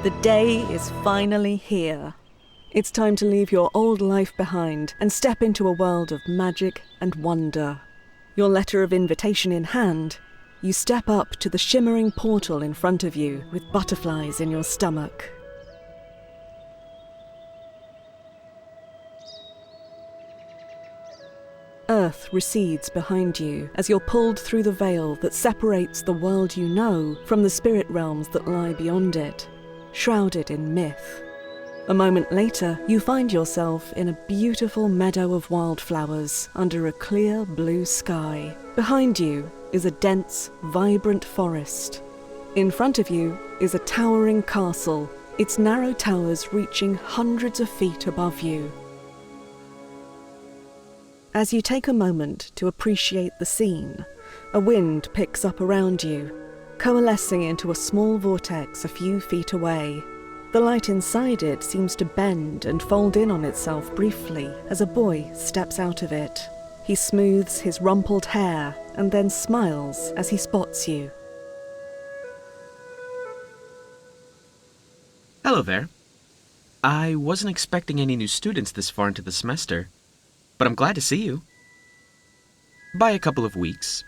The day is finally here. It's time to leave your old life behind and step into a world of magic and wonder. Your letter of invitation in hand, you step up to the shimmering portal in front of you with butterflies in your stomach. Earth recedes behind you as you're pulled through the veil that separates the world you know from the spirit realms that lie beyond it, shrouded in myth. A moment later, you find yourself in a beautiful meadow of wildflowers under a clear blue sky. Behind you is a dense, vibrant forest. In front of you is a towering castle, its narrow towers reaching hundreds of feet above you. As you take a moment to appreciate the scene, a wind picks up around you, coalescing into a small vortex a few feet away. The light inside it seems to bend and fold in on itself briefly as a boy steps out of it. He smooths his rumpled hair and then smiles as he spots you. Hello there. I wasn't expecting any new students this far into the semester, but I'm glad to see you. By a couple of weeks,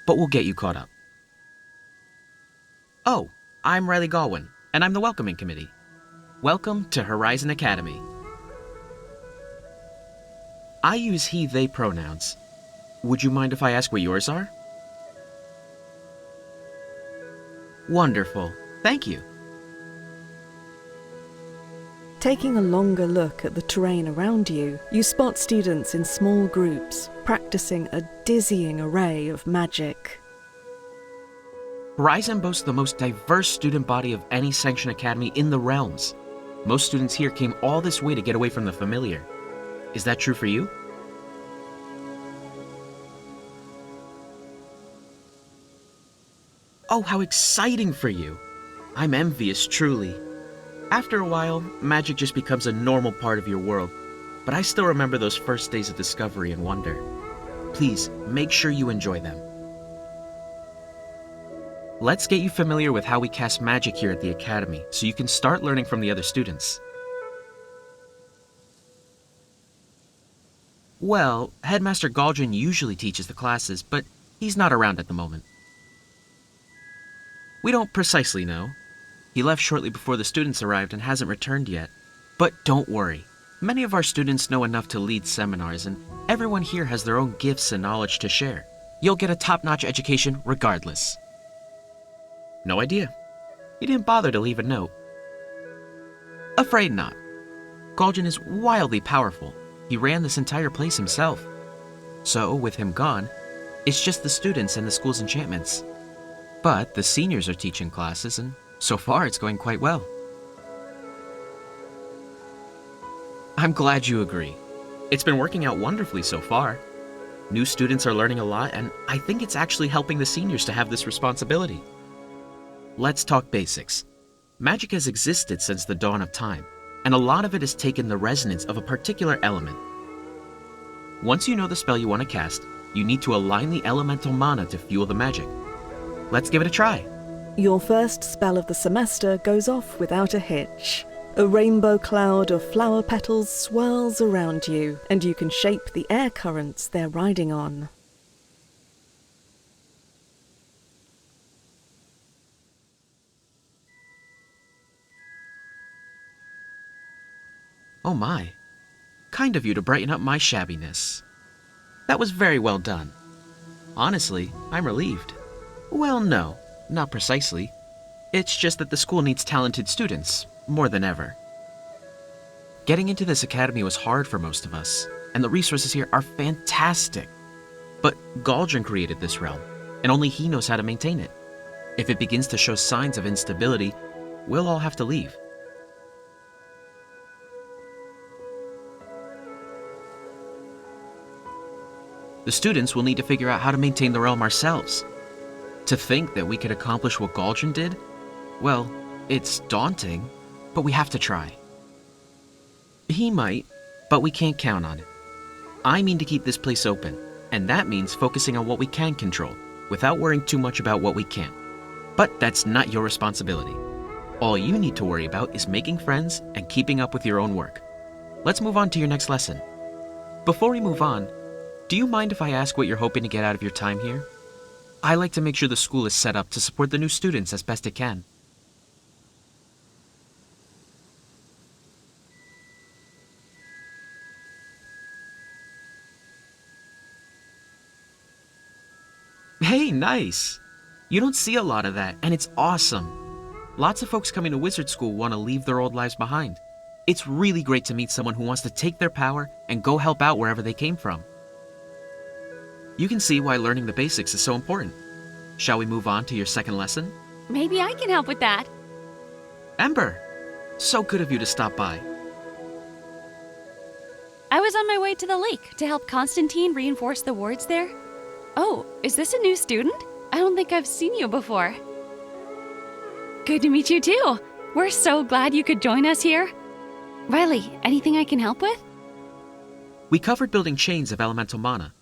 but we'll get you caught up. Oh, I'm Riley Galwin, and I'm the Welcoming Committee. Welcome to Horizon Academy. I use he, they pronouns. Would you mind if I ask what yours are? Wonderful. Thank you. Taking a longer look at the terrain around you, you spot students in small groups, practicing a dizzying array of magic. Horizon boasts the most diverse student body of any sanctioned academy in the realms. Most students here came all this way to get away from the familiar. Is that true for you? Oh, how exciting for you! I'm envious, truly. After a while, magic just becomes a normal part of your world, but I still remember those first days of discovery and wonder. Please, make sure you enjoy them. Let's get you familiar with how we cast magic here at the Academy, so you can start learning from the other students. Well, Headmaster Galdrin usually teaches the classes, but he's not around at the moment. We don't precisely know. He left shortly before the students arrived and hasn't returned yet. But don't worry. Many of our students know enough to lead seminars, and everyone here has their own gifts and knowledge to share. You'll get a top-notch education regardless. No idea. He didn't bother to leave a note. Afraid not. Galdrin is wildly powerful. He ran this entire place himself. So, with him gone, it's just the students and the school's enchantments. But the seniors are teaching classes, and so far it's going quite well. I'm glad you agree. It's been working out wonderfully so far. New students are learning a lot, and I think it's actually helping the seniors to have this responsibility. Let's talk basics. Magic has existed since the dawn of time, and a lot of it has taken the resonance of a particular element. Once you know the spell you want to cast, you need to align the elemental mana to fuel the magic. Let's give it a try. Your first spell of the semester goes off without a hitch. A rainbow cloud of flower petals swirls around you, and you can shape the air currents they're riding on. Oh my. Kind of you to brighten up my shabbiness. That was very well done. Honestly, I'm relieved. Well, no, not precisely. It's just that the school needs talented students, more than ever. Getting into this academy was hard for most of us, and the resources here are fantastic. But Galdrin created this realm, and only he knows how to maintain it. If it begins to show signs of instability, we'll all have to leave. The students will need to figure out how to maintain the realm ourselves. To think that we could accomplish what Galdrin did? Well, it's daunting, but we have to try. He might, but we can't count on it. I mean to keep this place open, and that means focusing on what we can control, without worrying too much about what we can't. But that's not your responsibility. All you need to worry about is making friends and keeping up with your own work. Let's move on to your next lesson. Before we move on, do you mind if I ask what you're hoping to get out of your time here? I like to make sure the school is set up to support the new students as best it can. Hey, nice! You don't see a lot of that, and it's awesome. Lots of folks coming to wizard school want to leave their old lives behind. It's really great to meet someone who wants to take their power and go help out wherever they came from. You can see why learning the basics is so important. Shall we move on to your second lesson? Maybe I can help with that. Ember! So good of you to stop by. I was on my way to the lake to help Constantine reinforce the wards there. Oh, is this a new student? I don't think I've seen you before. Good to meet you too. We're so glad you could join us here. Riley, anything I can help with? We covered building chains of elemental mana.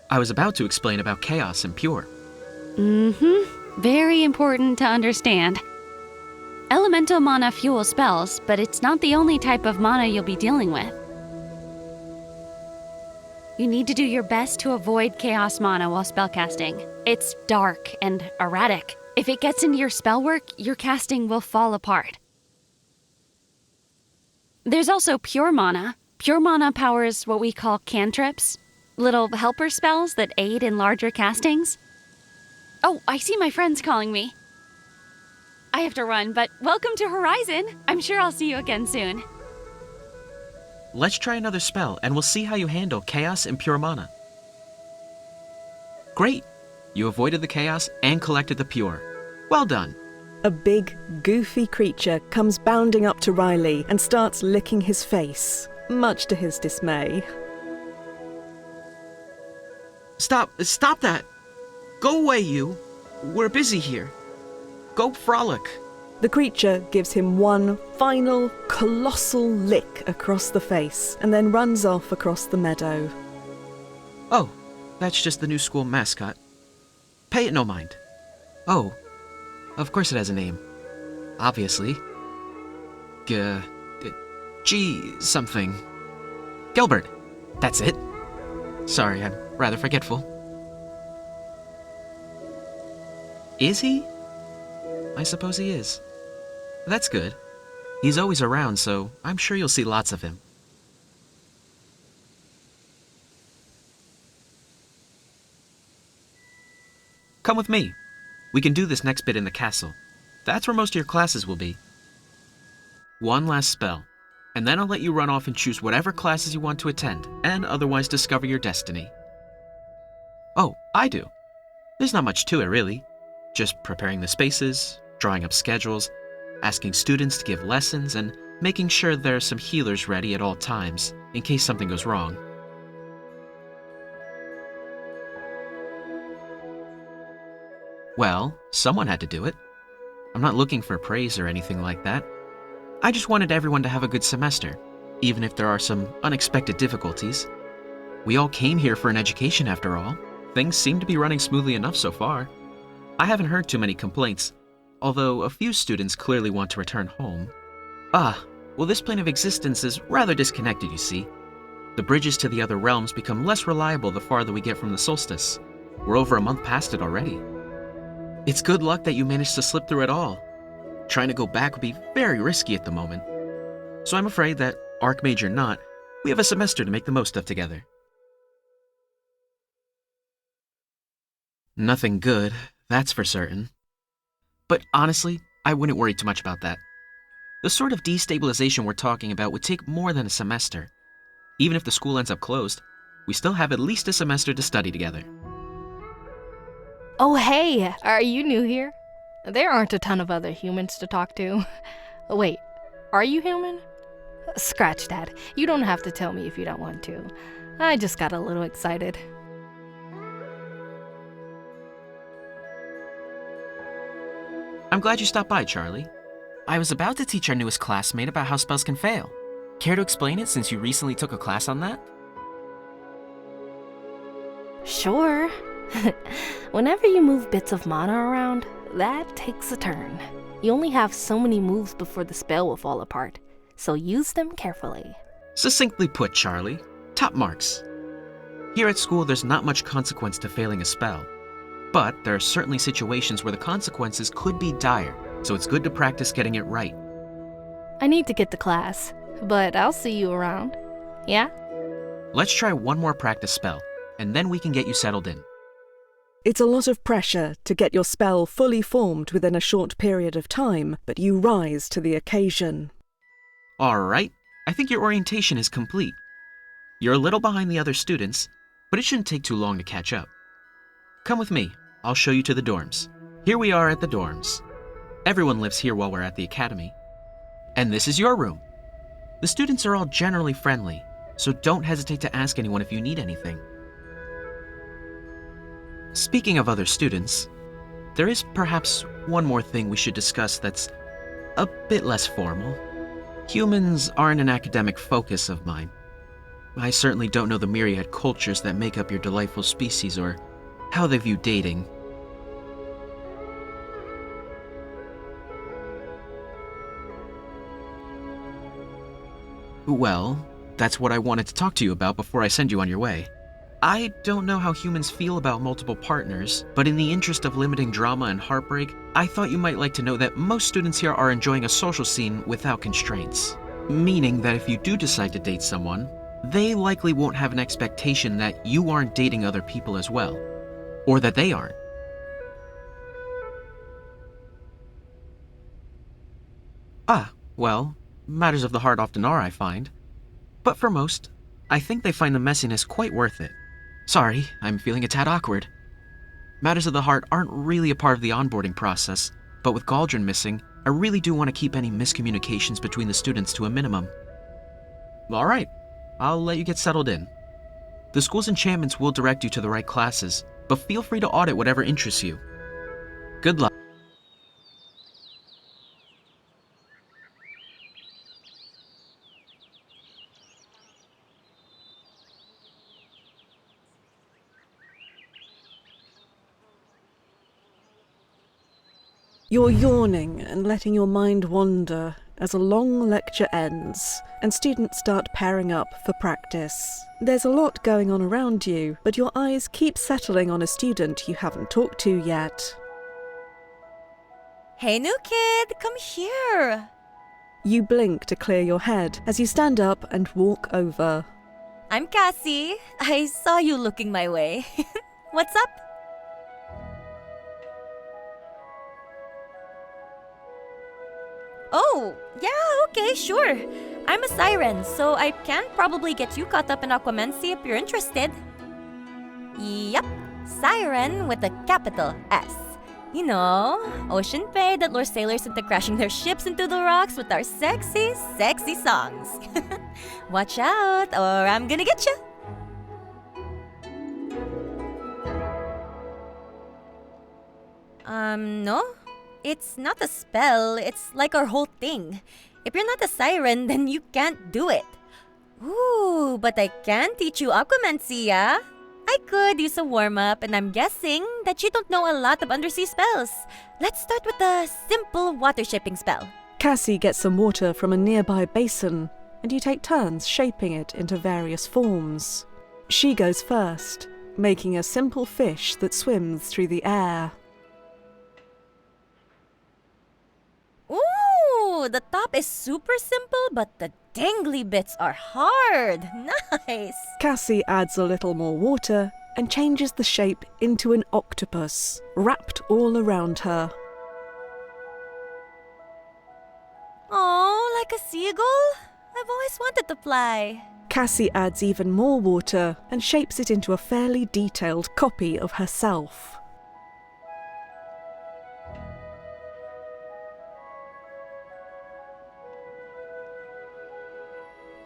I was about to explain about chaos and pure. Very important to understand. Elemental mana fuel spells, but it's not the only type of mana you'll be dealing with. You need to do your best to avoid chaos mana while spellcasting. It's dark and erratic. If it gets into your spell work, your casting will fall apart. There's also pure mana. Pure mana powers what we call cantrips, little helper spells that aid in larger castings. Oh, I see my friends calling me. I have to run, but welcome to Horizon. I'm sure I'll see you again soon. Let's try another spell, and we'll see how you handle chaos and pure mana. Great! You avoided the chaos and collected the pure. Well done. A big, goofy creature comes bounding up to Riley and starts licking his face, much to his dismay. Stop that! Go away, you! We're busy here. Go frolic. The creature gives him one final, colossal lick across the face and then runs off across the meadow. Oh, that's just the new school mascot. Pay it no mind. Oh, of course it has a name. Obviously. G something. Gilbert. That's it. Sorry, I'm rather forgetful. Is he? I suppose he is. That's good. He's always around, so I'm sure you'll see lots of him. Come with me. We can do this next bit in the castle. That's where most of your classes will be. One last spell, and then I'll let you run off and choose whatever classes you want to attend, and otherwise discover your destiny. Oh, I do. There's not much to it, really. Just preparing the spaces, drawing up schedules, asking students to give lessons, and making sure there are some healers ready at all times, in case something goes wrong. Well, someone had to do it. I'm not looking for praise or anything like that. I just wanted everyone to have a good semester, even if there are some unexpected difficulties. We all came here for an education after all. Things seem to be running smoothly enough so far. I haven't heard too many complaints, although a few students clearly want to return home. Well, this plane of existence is rather disconnected, you see. The bridges to the other realms become less reliable the farther we get from the solstice. We're over a month past it already. It's good luck that you managed to slip through it all. Trying to go back would be very risky at the moment. So I'm afraid that, Archmage or not, we have a semester to make the most of together. Nothing good, that's for certain. But honestly, I wouldn't worry too much about that. The sort of destabilization we're talking about would take more than a semester. Even if the school ends up closed, we still have at least a semester to study together. Oh hey, are you new here? There aren't a ton of other humans to talk to. Wait, are you human? Scratch that. You don't have to tell me if you don't want to. I just got a little excited. I'm glad you stopped by, Charlie. I was about to teach our newest classmate about how spells can fail. Care to explain it since you recently took a class on that? Sure. Whenever you move bits of mana around, that takes a turn. You only have so many moves before the spell will fall apart, so use them carefully. Succinctly put, Charlie. Top marks. Here at school, there's not much consequence to failing a spell. But there are certainly situations where the consequences could be dire, so it's good to practice getting it right. I need to get to class, but I'll see you around. Yeah? Let's try one more practice spell, and then we can get you settled in. It's a lot of pressure to get your spell fully formed within a short period of time, but you rise to the occasion. Alright, I think your orientation is complete. You're a little behind the other students, but it shouldn't take too long to catch up. Come with me, I'll show you to the dorms. Here we are at the dorms. Everyone lives here while we're at the academy. And this is your room. The students are all generally friendly, so don't hesitate to ask anyone if you need anything. Speaking of other students, there is perhaps one more thing we should discuss that's a bit less formal. Humans aren't an academic focus of mine. I certainly don't know the myriad cultures that make up your delightful species or how they view dating. Well, that's what I wanted to talk to you about before I send you on your way. I don't know how humans feel about multiple partners, but in the interest of limiting drama and heartbreak, I thought you might like to know that most students here are enjoying a social scene without constraints. Meaning that if you do decide to date someone, they likely won't have an expectation that you aren't dating other people as well, or that they aren't. Well, matters of the heart often are, I find. But for most, I think they find the messiness quite worth it. Sorry, I'm feeling a tad awkward. Matters of the heart aren't really a part of the onboarding process, but with Galdrin missing, I really do want to keep any miscommunications between the students to a minimum. Alright, I'll let you get settled in. The school's enchantments will direct you to the right classes, but feel free to audit whatever interests you. Good luck. You're yawning and letting your mind wander as a long lecture ends and students start pairing up for practice. There's a lot going on around you, but your eyes keep settling on a student you haven't talked to yet. Hey, new kid, come here. You blink to clear your head as you stand up and walk over. I'm Cassie. I saw you looking my way. What's up? Oh, yeah, okay, sure. I'm a siren, so I can probably get you caught up in Aquamency if you're interested. Yep, siren with a capital S. You know, ocean fae that lure sailors into crashing their ships into the rocks with our sexy, sexy songs. Watch out, or I'm gonna get you. No? It's not a spell, it's like our whole thing. If you're not a siren, then you can't do it. Ooh, but I can teach you Aquamency, yeah? I could use a warm-up, and I'm guessing that you don't know a lot of undersea spells. Let's start with a simple water-shaping spell. Cassie gets some water from a nearby basin, and you take turns shaping it into various forms. She goes first, making a simple fish that swims through the air. Ooh, the top is super simple, but the dangly bits are hard. Nice. Cassie adds a little more water and changes the shape into an octopus, wrapped all around her. Oh, like a seagull? I've always wanted to fly. Cassie adds even more water and shapes it into a fairly detailed copy of herself.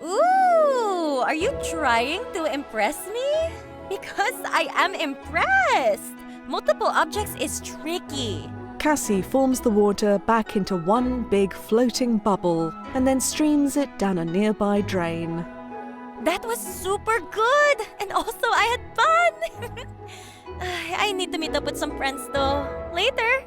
Ooh, are you trying to impress me? Because I am impressed. Multiple objects is tricky. Cassie forms the water back into one big floating bubble and then streams it down a nearby drain. That was super good! And also I had fun! I need to meet up with some friends though. Later!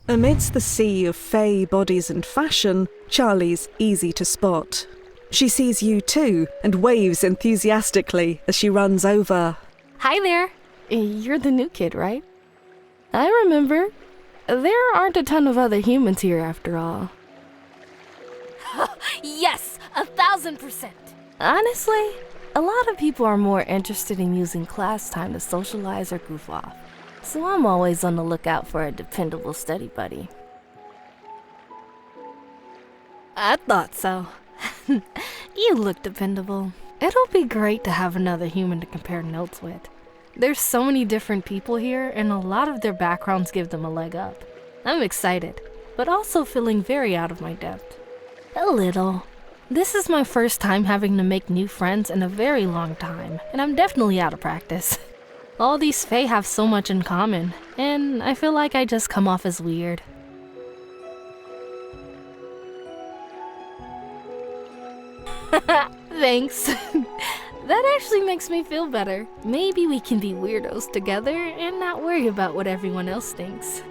Amidst the sea of fey bodies and fashion, Charlie's easy to spot. She sees you too and waves enthusiastically as she runs over. Hi there. You're the new kid, right? I remember. There aren't a ton of other humans here after all. Yes, 1,000%. Honestly, a lot of people are more interested in using class time to socialize or goof off. So I'm always on the lookout for a dependable study buddy. I thought so. You look dependable. It'll be great to have another human to compare notes with. There's so many different people here, and a lot of their backgrounds give them a leg up. I'm excited, but also feeling very out of my depth. A little. This is my first time having to make new friends in a very long time, and I'm definitely out of practice. All these fae have so much in common, and I feel like I just come off as weird. Thanks. That actually makes me feel better. Maybe we can be weirdos together and not worry about what everyone else thinks.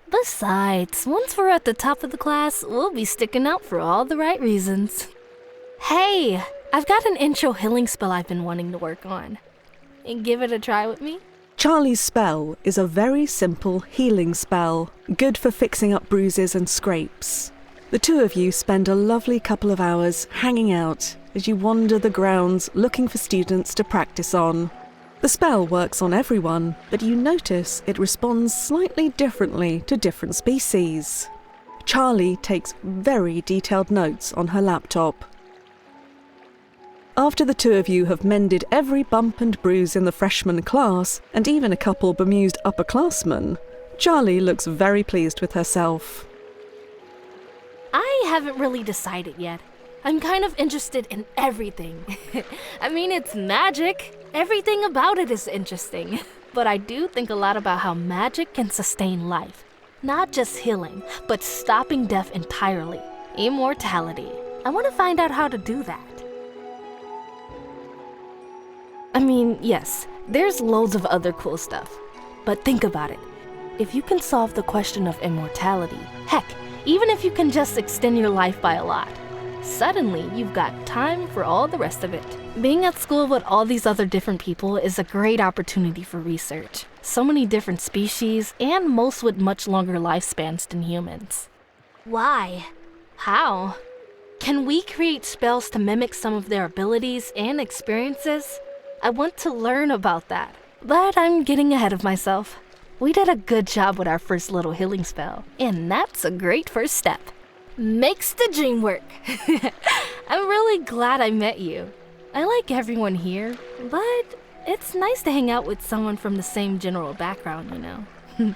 Besides, once we're at the top of the class, we'll be sticking out for all the right reasons. Hey, I've got an intro healing spell I've been wanting to work on. Give it a try with me? Charlie's spell is a very simple healing spell, good for fixing up bruises and scrapes. The two of you spend a lovely couple of hours hanging out as you wander the grounds looking for students to practice on. The spell works on everyone, but you notice it responds slightly differently to different species. Charlie takes very detailed notes on her laptop. After the two of you have mended every bump and bruise in the freshman class, and even a couple bemused upperclassmen, Charlie looks very pleased with herself. I haven't really decided yet. I'm kind of interested in everything. I mean, it's magic. Everything about it is interesting. But I do think a lot about how magic can sustain life. Not just healing, but stopping death entirely. Immortality. I want to find out how to do that. I mean, yes, there's loads of other cool stuff. But think about it. If you can solve the question of immortality, heck, even if you can just extend your life by a lot, suddenly you've got time for all the rest of it. Being at school with all these other different people is a great opportunity for research. So many different species, and most with much longer lifespans than humans. Why? How? Can we create spells to mimic some of their abilities and experiences? I want to learn about that, but I'm getting ahead of myself. We did a good job with our first little healing spell, and that's a great first step. Makes the dream work. I'm really glad I met you. I like everyone here, but it's nice to hang out with someone from the same general background, you know.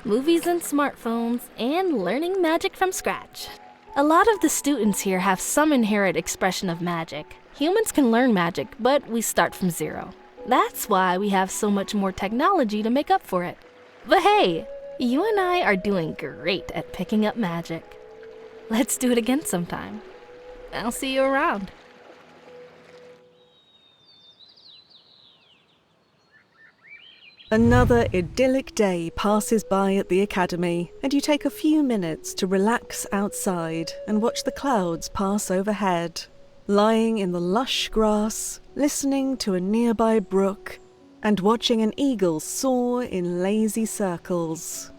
Movies and smartphones, and learning magic from scratch. A lot of the students here have some inherent expression of magic. Humans can learn magic, but we start from zero. That's why we have so much more technology to make up for it. But hey, you and I are doing great at picking up magic. Let's do it again sometime. I'll see you around. Another idyllic day passes by at the academy, and you take a few minutes to relax outside and watch the clouds pass overhead. Lying in the lush grass, listening to a nearby brook, and watching an eagle soar in lazy circles.